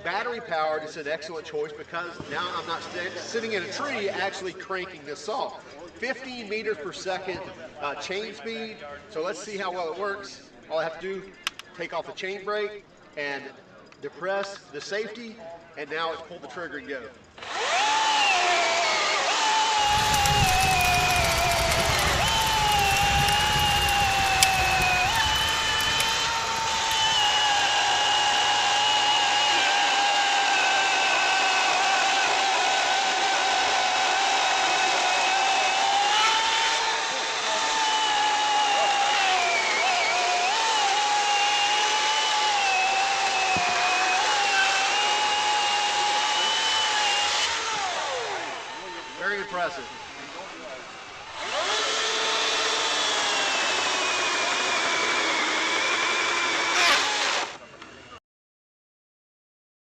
battery powered is an excellent choice because now I'm not sitting in a tree actually cranking this saw. 15 meters per second chain speed. So let's see how well it works. All I have to do, take off the chain brake and depress the safety, and now it's pull the trigger and go. Very impressive.